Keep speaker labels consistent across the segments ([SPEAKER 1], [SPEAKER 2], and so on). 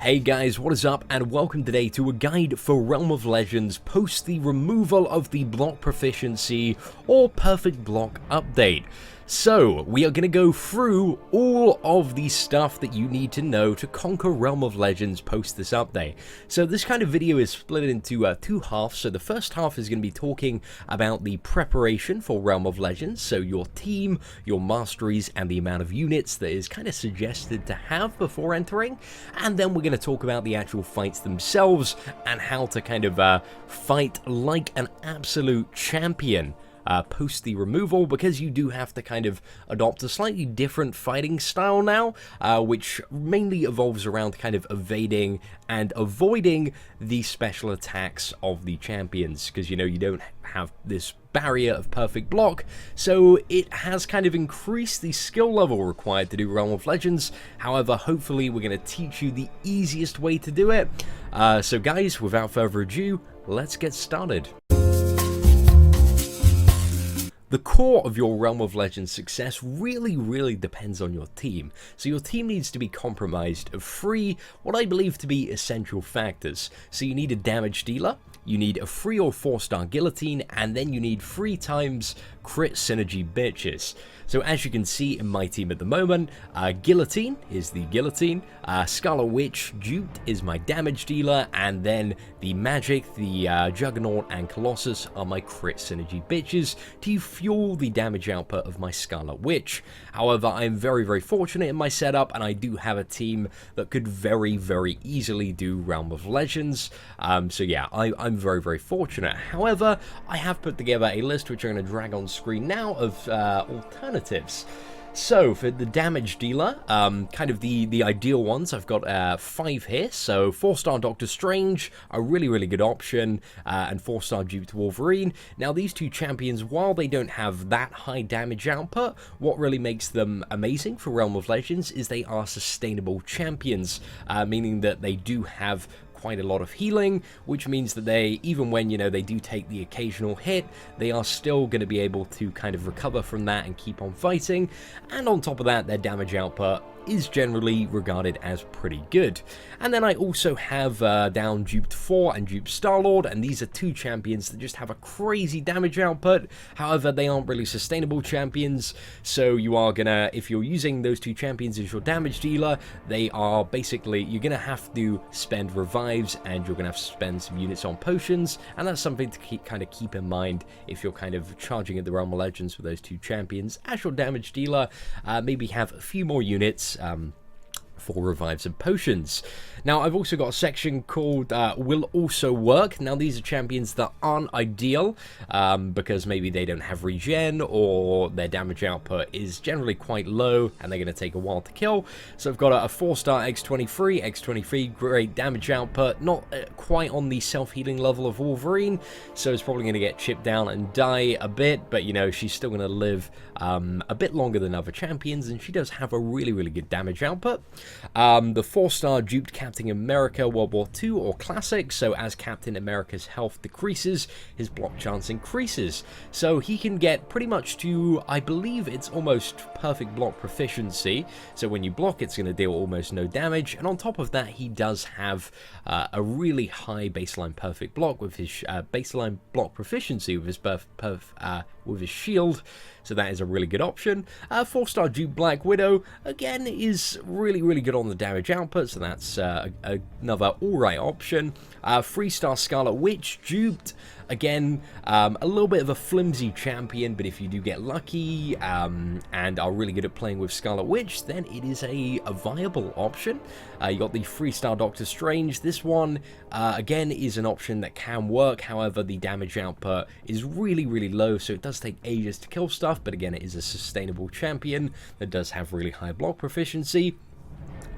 [SPEAKER 1] Hey guys, what is up, and welcome today to a guide for Realm of Legends post the removal of the block proficiency or perfect block update. So, we are going to go through all of the stuff that you need to know to conquer Realm of Legends post this update. So this kind of video is split into two halves. So the first half is going to be talking about the preparation for Realm of Legends, so your team, your masteries, and the amount of units that is kind of suggested to have before entering. And then we're going to talk about the actual fights themselves and how to kind of fight like an absolute champion post the removal, because you do have to kind of adopt a slightly different fighting style now, which mainly evolves around kind of evading and avoiding the special attacks of the champions, because you know you don't have this barrier of perfect block, so it has kind of increased the skill level required to do Realm of Legends. However, hopefully we're going to teach you the easiest way to do it. So guys, without further ado, let's get started. The core of your Realm of Legends success really depends on your team. So your team needs to be comprised of three, what I believe to be essential factors. So you need a damage dealer, you need a 3 or 4 star guillotine, and then you need 3 times crit synergy bitches. So as you can see in my team at the moment, Guillotine is the Guillotine, Scarlet Witch duped is my damage dealer, and then the Magic, the Juggernaut, and Colossus are my crit synergy bitches to fuel the damage output of my Scarlet Witch. However, I'm very fortunate in my setup, and I do have a team that could very easily do Realm of Legends. So yeah, I'm very fortunate. However, I have put together a list which I'm going to drag on screen now of alternatives. So for the damage dealer, kind of the ideal ones, I've got 5 here. So 4-star Doctor Strange, a really good option, and 4-star duped Wolverine. Now these two champions, while they don't have that high damage output, what really makes them amazing for Realm of Legends is they are sustainable champions, meaning that they do have quite a lot of healing, which means that they, even when, you know, they do take the occasional hit, they are still going to be able to kind of recover from that and keep on fighting. And on top of that, their damage output is generally regarded as pretty good. And then I also have down duped 4 and duped Star-Lord, and these are 2 champions that just have a crazy damage output. However, they aren't really sustainable champions, so you are gonna, if you're using those 2 champions as your damage dealer, they are basically, you're gonna have to spend revives, and you're gonna have to spend some units on potions, and that's something to keep in mind if you're kind of charging at the Realm of Legends with those 2 champions as your damage dealer. Maybe have a few more units for revives and potions. Now I've also got a section called will also work. Now these are champions that aren't ideal because maybe they don't have regen, or their damage output is generally quite low and they're going to take a while to kill. So I've got a 4-star X23, great damage output, not quite on the self-healing level of Wolverine, so it's probably going to get chipped down and die a bit, but you know, she's still going to live a bit longer than other champions, and she does have a really good damage output. The 4-star duped Captain America World War II or Classic, so as Captain America's health decreases, his block chance increases. So he can get pretty much to, I believe it's almost perfect block proficiency, so when you block it's going to deal almost no damage, and on top of that he does have a really high baseline perfect block with his baseline block proficiency with his with his shield, so that is a really good option. 4-star dupe Black Widow, again, is really good on the damage output, so that's another alright option. 3-star Scarlet Witch duped, again, a little bit of a flimsy champion, but if you do get lucky and are really good at playing with Scarlet Witch, then it is a viable option. You got the 3-star Doctor Strange. This one, again, is an option that can work. However, the damage output is really low, so it does take ages to kill stuff, but again, it is a sustainable champion that does have really high block proficiency.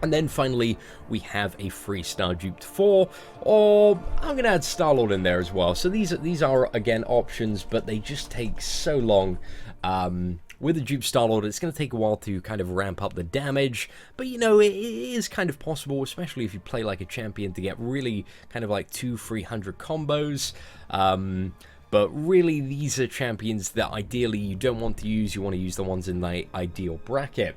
[SPEAKER 1] And then finally, we have a 3-star duped 4, or I'm going to add Star-Lord in there as well. So these are again options, but they just take so long. With the duped Star-Lord, it's going to take a while to kind of ramp up the damage, but you know, it is kind of possible, especially if you play like a champion, to get really kind of like 200-300 combos. But really, these are champions that ideally you don't want to use. You want to use the ones in the ideal bracket.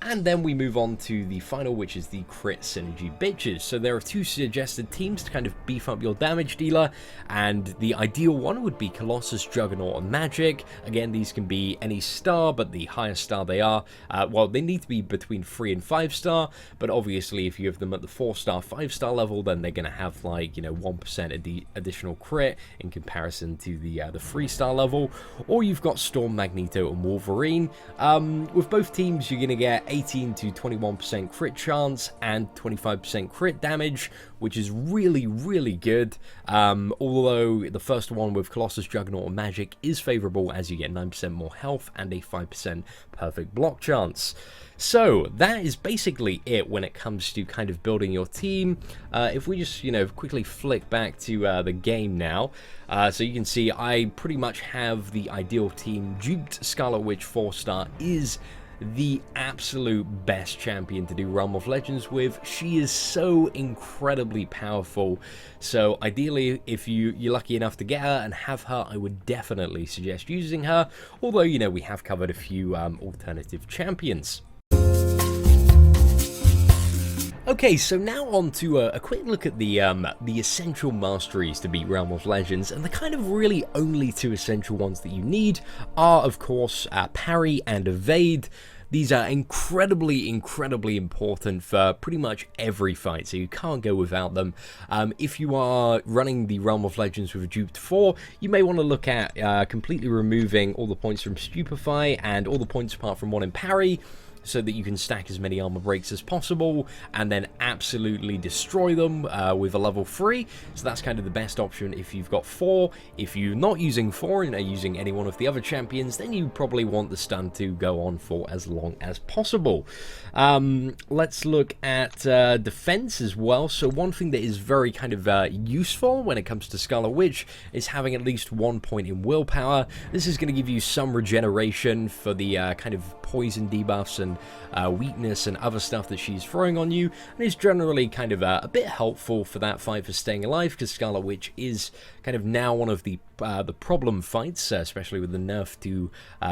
[SPEAKER 1] And then we move on to the final, which is the Crit Synergy Bitches. So there are 2 suggested teams to kind of beef up your damage dealer, and the ideal one would be Colossus, Juggernaut, and Magic. Again, these can be any star, but the higher star they are, well, they need to be between 3 and 5 star, but obviously if you have them at the 4-star, 5-star level, then they're going to have, like, 1% additional crit in comparison to the 3-star level. Or you've got Storm, Magneto, and Wolverine. With both teams, you're going to get 18 to 21% crit chance and 25% crit damage, which is really, really good. Although the first one with Colossus, Juggernaut, and Magic is favorable, as you get 9% more health and a 5% perfect block chance. So that is basically it when it comes to kind of building your team. If we just, quickly flick back to the game now, so you can see I pretty much have the ideal team. Duped Scarlet Witch 4-star is the absolute best champion to do Realm of Legends with. She is so incredibly powerful. So ideally, if you're lucky enough to get her and have her, I would definitely suggest using her. Although, we have covered a few alternative champions. Okay, so now on to a quick look at the essential masteries to beat Realm of Legends, and the kind of really only 2 essential ones that you need are, of course, Parry and Evade. These are incredibly, incredibly important for pretty much every fight, so you can't go without them. If you are running the Realm of Legends with a Duped 4, you may want to look at completely removing all the points from Stupefy and all the points apart from 1 in Parry, so that you can stack as many armor breaks as possible and then absolutely destroy them with a level 3. So that's kind of the best option if you've got 4. If you're not using 4 and are using any one of the other champions, then you probably want the stun to go on for as long as possible. Let's look at defense as well. So one thing that is very kind of useful when it comes to Scarlet Witch is having at least 1 point in willpower. This is going to give you some regeneration for the kind of poison debuffs and weakness and other stuff that she's throwing on you, and is generally kind of a bit helpful for that fight for staying alive, because Scarlet Witch is kind of now one of the problem fights, especially with the nerf to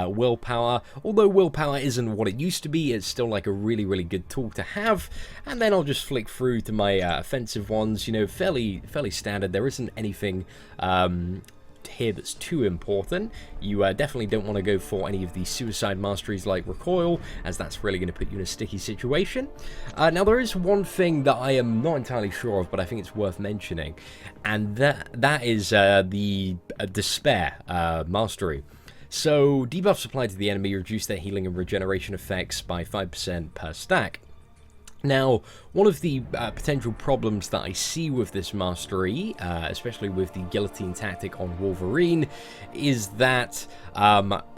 [SPEAKER 1] willpower. Although willpower isn't what it used to be, it's still like a really, really good tool to have. And then I'll just flick through to my offensive ones, fairly standard. There isn't anything here that's too important. You definitely don't want to go for any of the suicide masteries like Recoil, as that's really going to put you in a sticky situation. Now there is one thing that I am not entirely sure of, but I think it's worth mentioning, and that is the Despair mastery. So debuffs applied to the enemy reduce their healing and regeneration effects by 5% per stack. Now, one of the potential problems that I see with this mastery, especially with the guillotine tactic on Wolverine, is that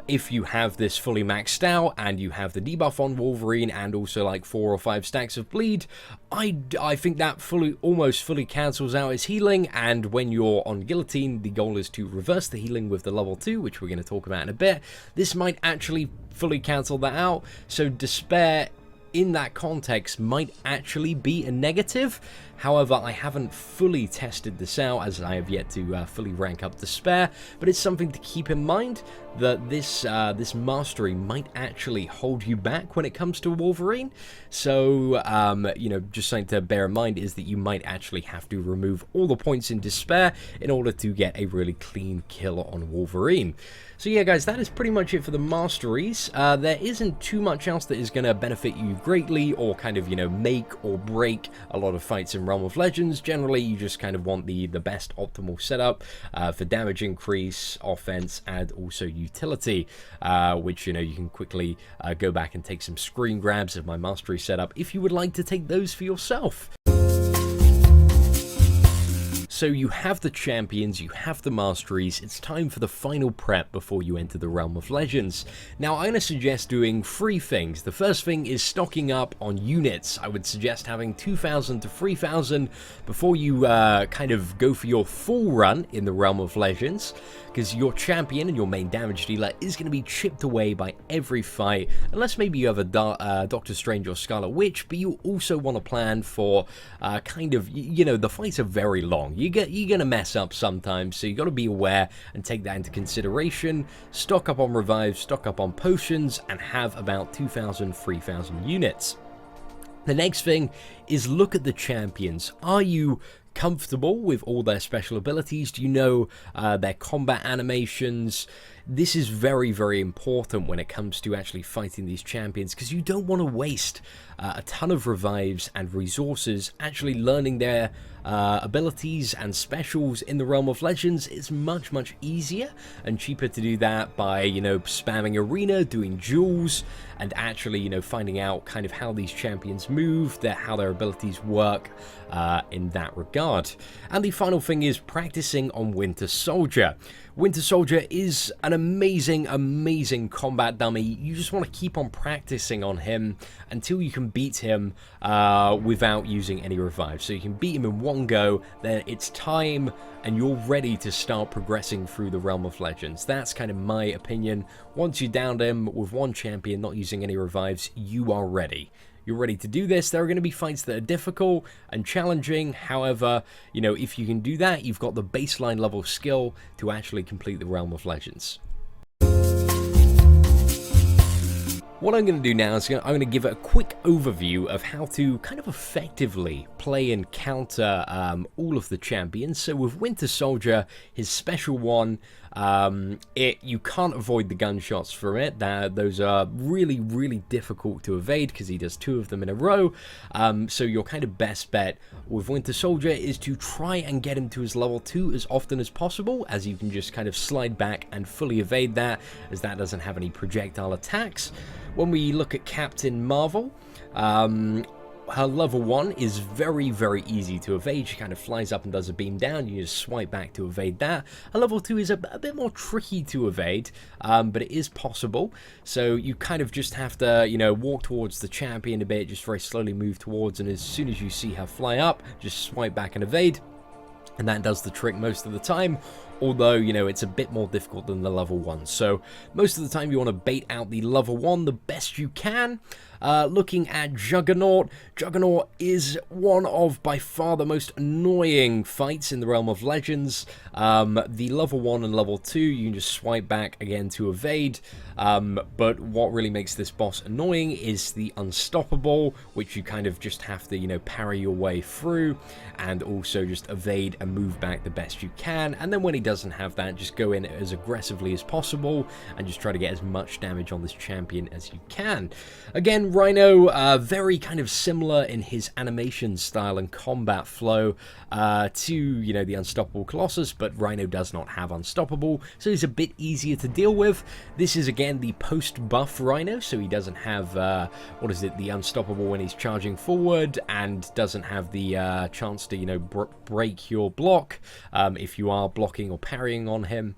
[SPEAKER 1] if you have this fully maxed out and you have the debuff on Wolverine and also like 4 or 5 stacks of bleed, I think that almost fully cancels out his healing, and when you're on guillotine, the goal is to reverse the healing with the level 2, which we're going to talk about in a bit. This might actually fully cancel that out, so Despair in that context might actually be a negative. However, I haven't fully tested this out, as I have yet to fully rank up Despair, but it's something to keep in mind that this mastery might actually hold you back when it comes to Wolverine. So, just something to bear in mind is that you might actually have to remove all the points in Despair in order to get a really clean kill on Wolverine. So yeah, guys, that is pretty much it for the masteries. There isn't too much else that is going to benefit you greatly or kind of, make or break a lot of fights in Realm of Legends. Generally, you just kind of want the best optimal setup for damage increase, offense, and also utility, which, you can quickly go back and take some screen grabs of my mastery setup if you would like to take those for yourself. So you have the champions, you have the masteries, it's time for the final prep before you enter the Realm of Legends. Now I'm going to suggest doing 3 things. The first thing is stocking up on units. I would suggest having 2,000 to 3,000 before you kind of go for your full run in the Realm of Legends, because your champion and your main damage dealer is going to be chipped away by every fight, unless maybe you have a Doctor Strange or Scarlet Witch, but you also want to plan for kind of, the fights are very long. You're you're gonna mess up sometimes, so you got to be aware and take that into consideration. Stock up on revives, stock up on potions, and have about 2,000, 3,000 units. The next thing is look at the champions. Are you comfortable with all their special abilities? Do you know their combat animations? This is very, very important when it comes to actually fighting these champions, because you don't want to waste a ton of revives and resources actually learning their abilities and specials in the Realm of Legends. It's much, much easier and cheaper to do that by, you know, spamming arena, doing duels, and actually, you know, finding out kind of how these champions move, how their abilities work in that regard. And the final thing is practicing on Winter Soldier. Winter Soldier is an amazing, amazing combat dummy. You just want to keep on practicing on him until you can beat him without using any revives. So you can beat him in one go, then it's time and you're ready to start progressing through the Realm of Legends. That's kind of my opinion. Once you downed him with one champion, not using any revives, you are ready. You're ready to do this. There are going to be fights that are difficult and challenging. However, you know, if you can do that, you've got the baseline level skill to actually complete the Realm of Legends. What I'm going to do now is I'm going to give a quick overview of how to kind of effectively play and counter all of the champions. So with Winter Soldier, his special one, you can't avoid the gunshots from it. Those are really, really difficult to evade because he does 2 of them in a row. So your kind of best bet with Winter Soldier is to try and get him to his level 2 as often as possible, as you can just kind of slide back and fully evade that, as that doesn't have any projectile attacks. When we look at Captain Marvel, her level 1 is very, very easy to evade. She kind of flies up and does a beam down. You just swipe back to evade that. Her level 2 is a bit more tricky to evade, but it is possible. So you kind of just have to, you know, walk towards the champion a bit, just very slowly move towards, and as soon as you see her fly up, just swipe back and evade. And that does the trick most of the time, although, you know, it's a bit more difficult than the level 1. So most of the time you want to bait out the level 1 the best you can. Looking at Juggernaut, Juggernaut is one of by far the most annoying fights in the Realm of Legends. The level 1 and level 2 you can just swipe back again to evade, but what really makes this boss annoying is the Unstoppable, which you kind of just have to, you know, parry your way through and also just evade and move back the best you can. And then when he doesn't have that, just go in as aggressively as possible and just try to get as much damage on this champion as you can. Again, Rhino, very kind of similar in his animation style and combat flow to, you know, the Unstoppable Colossus, but Rhino does not have Unstoppable, so he's a bit easier to deal with. This is, again, the post-buff Rhino, so he doesn't have, the Unstoppable when he's charging forward, and doesn't have the chance to, you know, break your block if you are blocking or parrying on him.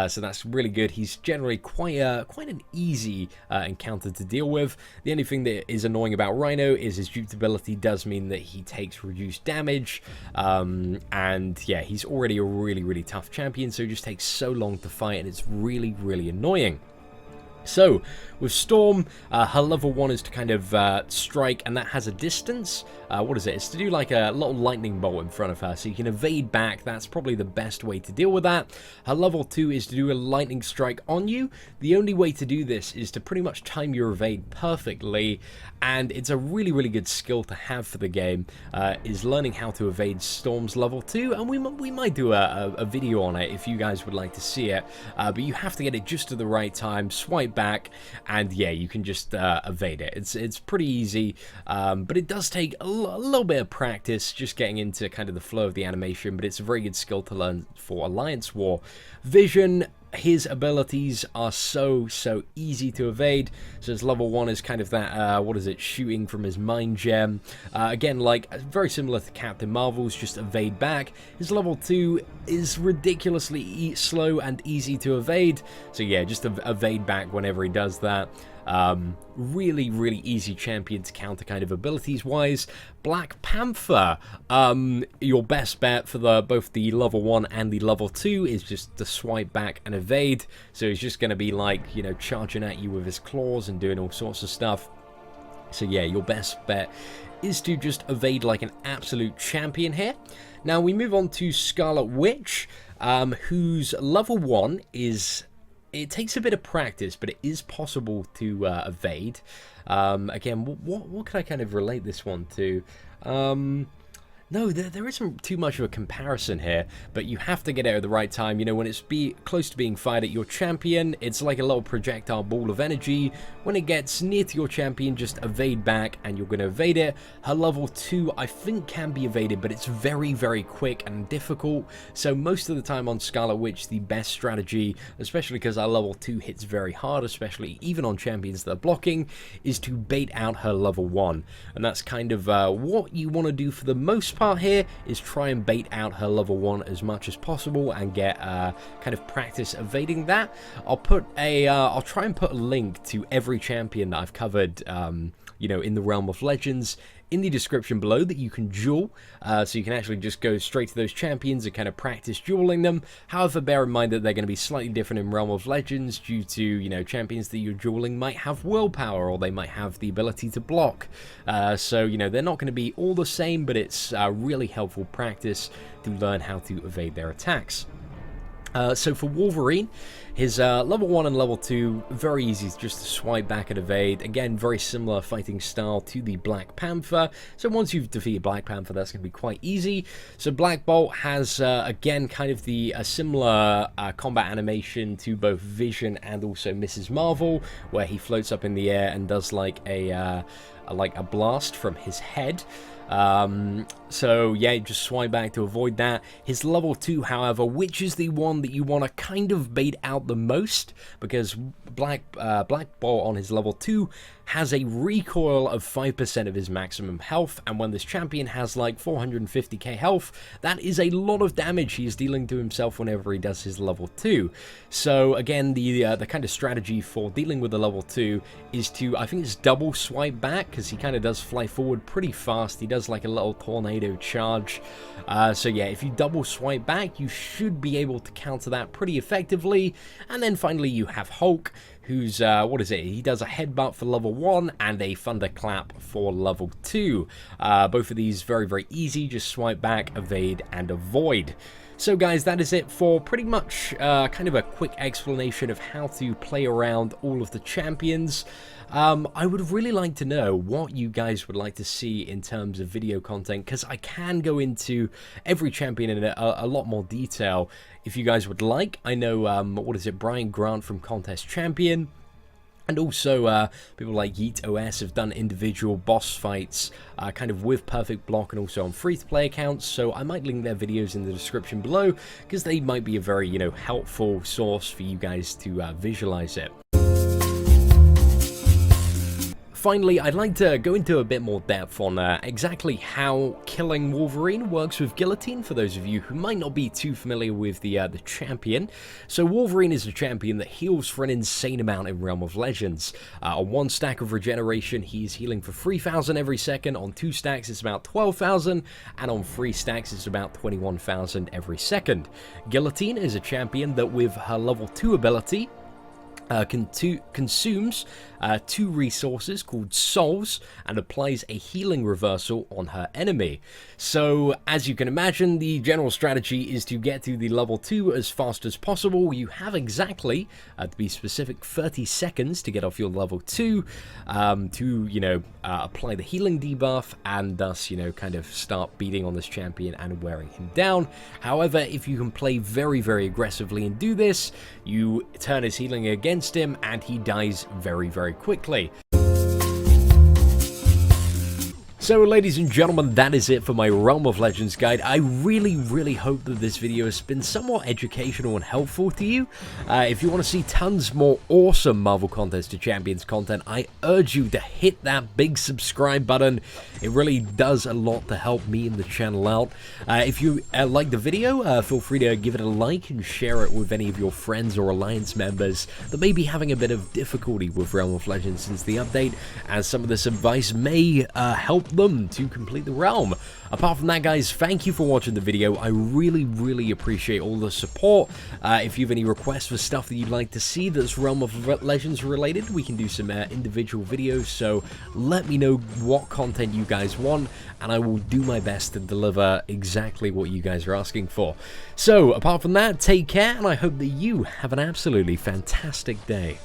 [SPEAKER 1] So that's really good. He's generally quite an easy encounter to deal with. The only thing that is annoying about Rhino is his dupability does mean that he takes reduced damage, and yeah, he's already a really, really tough champion, so it just takes so long to fight, and it's really, really annoying. So, with Storm, her level 1 is to kind of strike, and that has a distance. What is it? It's to do like a little lightning bolt in front of her, so you can evade back. That's probably the best way to deal with that. Her level 2 is to do a lightning strike on you. The only way to do this is to pretty much time your evade perfectly, and it's a really, really good skill to have for the game, is learning how to evade Storm's level 2, and we might do a video on it if you guys would like to see it, but you have to get it just at the right time, swipe back, and yeah, you can just evade it. It's pretty easy, but it does take a little bit of practice just getting into kind of the flow of the animation, but it's a very good skill to learn for Alliance War. Vision, his abilities are so easy to evade. So his level 1 is kind of that, shooting from his mind gem. Again, like, very similar to Captain Marvel's, just evade back. His level 2 is ridiculously slow and easy to evade. So yeah, just evade back whenever he does that. Really, really easy champion to counter kind of abilities wise. Black Panther, your best bet for both the level 1 and the level 2 is just to swipe back and evade. So he's just going to be like, you know, charging at you with his claws and doing all sorts of stuff. So yeah, your best bet is to just evade like an absolute champion here. Now we move on to Scarlet Witch, whose level 1 is... It takes a bit of practice, but it is possible to evade. Again, what can I kind of relate this one to? No, there isn't too much of a comparison here, but you have to get it at the right time. You know, when it's close to being fired at your champion, it's like a little projectile ball of energy. When it gets near to your champion, just evade back, and you're going to evade it. Her level 2, I think, can be evaded, but it's very, very quick and difficult. So most of the time on Scarlet Witch, the best strategy, especially because our level 2 hits very hard, especially even on champions that are blocking, is to bait out her level 1. And that's kind of what you want to do for the most part here, is try and bait out her level 1 as much as possible and get kind of practice evading that. I'll try and put a link to every champion that I've covered, you know, in the Realm of Legends in the description below that you can duel, so you can actually just go straight to those champions and kind of practice dueling them. However, bear in mind that they're going to be slightly different in Realm of Legends due to, you know, champions that you're dueling might have willpower or they might have the ability to block. So, you know, they're not going to be all the same, but it's really helpful practice to learn how to evade their attacks. So for Wolverine, his level 1 and level 2, very easy just to swipe back and evade. Again, very similar fighting style to the Black Panther. So once you've defeated Black Panther, that's going to be quite easy. So Black Bolt has, again, kind of a similar combat animation to both Vision and also Mrs. Marvel, where he floats up in the air and does like a blast from his head. So yeah, just swipe back to avoid that. His level 2, however, which is the one that you want to kind of bait out the most, because Black Bolt on his level 2 has a recoil of 5% of his maximum health, and when this champion has like 450k health, that is a lot of damage he is dealing to himself whenever he does his level 2. So again, the kind of strategy for dealing with the level 2 is to, I think it's double swipe back, because he kind of does fly forward pretty fast. He does like a little tornado charge. So yeah, if you double swipe back, you should be able to counter that pretty effectively. And then finally you have Hulk, who's, what is it? He does a headbutt for level 1 and a thunderclap for level 2. Both of these very, very easy. Just swipe back, evade, and avoid. So guys, that is it for pretty much kind of a quick explanation of how to play around all of the champions. I would really like to know what you guys would like to see in terms of video content, because I can go into every champion in a lot more detail if you guys would like. I know, what is it, Brian Grant from Contest Champion, and also people like Yeet OS have done individual boss fights kind of with Perfect Block and also on free-to-play accounts, so I might link their videos in the description below, because they might be a very, you know, helpful source for you guys to visualize it. Finally, I'd like to go into a bit more depth on exactly how killing Wolverine works with Guillotine, for those of you who might not be too familiar with the champion. So Wolverine is a champion that heals for an insane amount in Realm of Legends. On 1 stack of regeneration, he's healing for 3,000 every second. On 2 stacks, it's about 12,000. And on 3 stacks, it's about 21,000 every second. Guillotine is a champion that with her level 2 ability, consumes 2 resources called souls and applies a healing reversal on her enemy. So as you can imagine, the general strategy is to get to the level 2 as fast as possible. You have exactly, to be specific, 30 seconds to get off your level 2 to, you know, apply the healing debuff and thus, you know, kind of start beating on this champion and wearing him down. However, if you can play very, very aggressively and do this, you turn his healing against him and he dies very, very quickly. So ladies and gentlemen, that is it for my Realm of Legends guide. I really, really hope that this video has been somewhat educational and helpful to you. If you want to see tons more awesome Marvel Contest to Champions content, I urge you to hit that big subscribe button. It really does a lot to help me and the channel out. If you like the video, feel free to give it a like and share it with any of your friends or Alliance members that may be having a bit of difficulty with Realm of Legends since the update, as some of this advice may help them to complete the realm. Apart from that, guys, thank you for watching the video. I really appreciate all the support. If you have any requests for stuff that you'd like to see that's Realm of Legends related, we can do some individual videos, so let me know what content you guys want, and I will do my best to deliver exactly what you guys are asking for. So, apart from that, take care, and I hope that you have an absolutely fantastic day.